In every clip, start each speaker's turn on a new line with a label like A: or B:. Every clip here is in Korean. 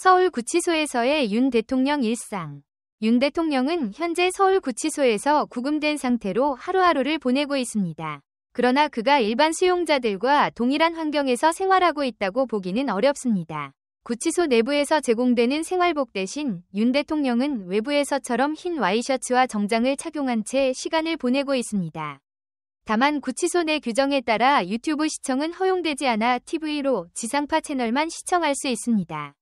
A: 서울구치소에서의 윤 대통령 일상. 윤 대통령은 현재 서울구치소에서 구금된 상태로 하루하루를 보내고 있습니다. 그러나 그가 일반 수용자들과 동일한 환경에서 생활하고 있다고 보기는 어렵습니다. 구치소 내부에서 제공되는 생활복 대신 윤 대통령은 외부에서처럼 흰 와이셔츠와 정장을 착용한 채 시간을 보내고 있습니다. 다만 구치소 내 규정에 따라 유튜브 시청은 허용되지 않아 TV로 지상파 채널만 시청할 수 있습니다.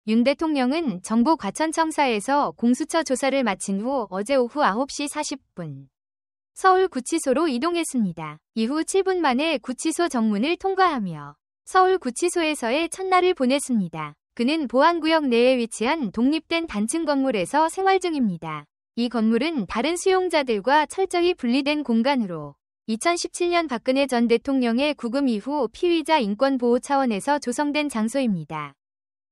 A: 윤 대통령은 정부과천청사에서 공수처 조사를 마친 후 어제 오후 9시 40분 서울구치소로 이동했습니다. 이후 7분 만에 구치소 정문을 통과하며 서울구치소에서의 첫날을 보냈습니다. 그는 보안구역 내에 위치한 독립된 단층 건물에서 생활 중입니다. 이 건물은 다른 수용자들과 철저히 분리된 공간으로 2017년 박근혜 전 대통령의 구금 이후 피의자 인권 보호 차원에서 조성된 장소입니다.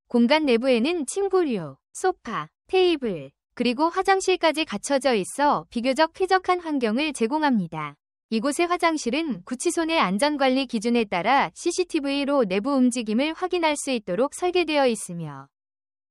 A: 공간 내부에는 침구류, 소파, 테이블, 그리고 화장실까지 갖춰져 있어 비교적 쾌적한 환경을 제공합니다. 이곳의 화장실은 구치소 내 안전관리 기준에 따라 CCTV로 내부 움직임을 확인할 수 있도록 설계되어 있으며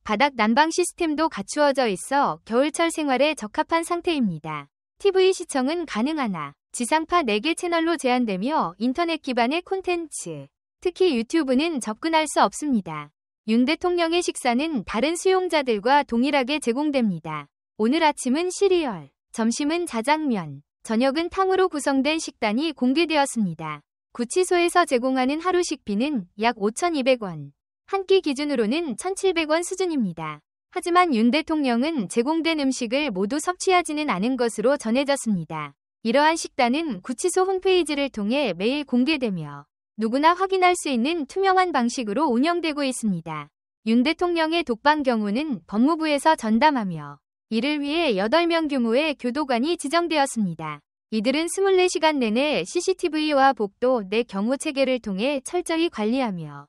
A: 바닥 난방 시스템도 갖추어져 있어 겨울철 생활에 적합한 상태입니다. TV 시청은 가능하나 지상파 4개 채널로 제한되며 인터넷 기반의 콘텐츠, 특히 유튜브는 접근할 수 없습니다. 윤 대통령의 식사는 다른 수용자들과 동일하게 제공됩니다. 오늘 아침은 시리얼, 점심은 자장면, 저녁은 탕으로 구성된 식단이 공개되었습니다. 구치소에서 제공하는 하루 식비는 약 5,200원, 한 끼 기준으로는 1,700원 수준입니다. 하지만 윤 대통령은 제공된 음식을 모두 섭취하지는 않은 것으로 전해졌습니다. 이러한 식단은 구치소 홈페이지를 통해 매일 공개되며 누구나 확인할 수 있는 투명한 방식으로 운영되고 있습니다. 윤 대통령의 독방 경우는 법무부에서 전담하며 이를 위해 8명 규모의 교도관이 지정되었습니다. 이들은 24시간 내내 CCTV와 복도 내 경호 체계를 통해 철저히 관리하며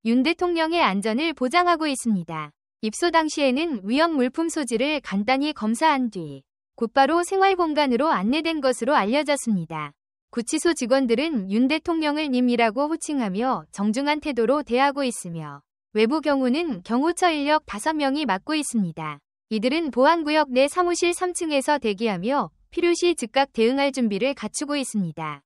A: 윤 대통령의 안전을 보장하고 있습니다. 입소 당시에는 위험 물품 소지를 간단히 검사한 뒤 곧바로 생활공간으로 안내된 것으로 알려졌습니다. 구치소 직원들은 윤 대통령을 님이라고 호칭하며 정중한 태도로 대하고 있으며 외부 경호는 경호처 인력 5명이 맡고 있습니다. 이들은 보안구역 내 사무실 3층에서 대기하며 필요시 즉각 대응할 준비를 갖추고 있습니다.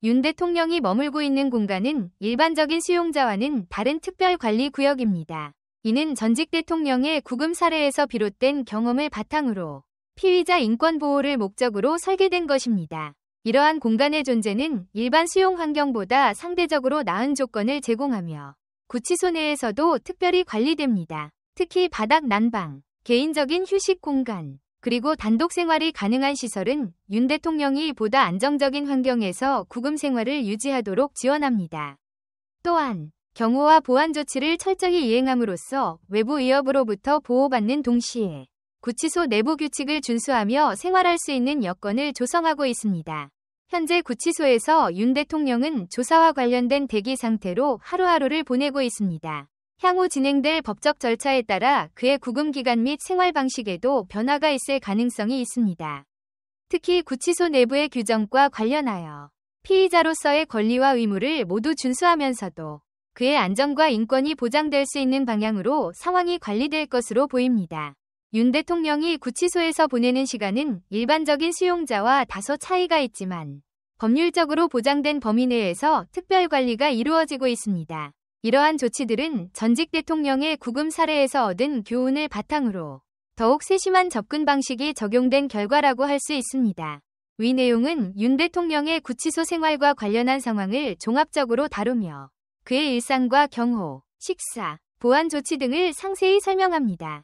A: 윤 대통령이 머물고 있는 공간은 일반적인 수용자와는 다른 특별관리구역입니다. 이는 전직 대통령의 구금 사례에서 비롯된 경험을 바탕으로 피의자 인권 보호를 목적으로 설계된 것입니다. 이러한 공간의 존재는 일반 수용 환경보다 상대적으로 나은 조건을 제공하며 구치소 내에서도 특별히 관리됩니다. 특히 바닥 난방, 개인적인 휴식 공간, 그리고 단독 생활이 가능한 시설은 윤 대통령이 보다 안정적인 환경에서 구금 생활을 유지하도록 지원합니다. 또한 경호와 보안 조치를 철저히 이행함으로써 외부 위협으로부터 보호받는 동시에 구치소 내부 규칙을 준수하며 생활할 수 있는 여건을 조성하고 있습니다. 현재 구치소에서 윤 대통령은 조사와 관련된 대기 상태로 하루하루를 보내고 있습니다. 향후 진행될 법적 절차에 따라 그의 구금 기간 및 생활 방식에도 변화가 있을 가능성이 있습니다. 특히 구치소 내부의 규정과 관련하여 피의자로서의 권리와 의무를 모두 준수하면서도 그의 안전과 인권이 보장될 수 있는 방향으로 상황이 관리될 것으로 보입니다. 윤 대통령이 구치소에서 보내는 시간은 일반적인 수용자와 다소 차이가 있지만 법률적으로 보장된 범위 내에서 특별관리가 이루어지고 있습니다. 이러한 조치들은 전직 대통령의 구금 사례에서 얻은 교훈을 바탕으로 더욱 세심한 접근 방식이 적용된 결과라고 할 수 있습니다. 위 내용은 윤 대통령의 구치소 생활과 관련한 상황을 종합적으로 다루며 그의 일상과 경호, 식사, 보안 조치 등을 상세히 설명합니다.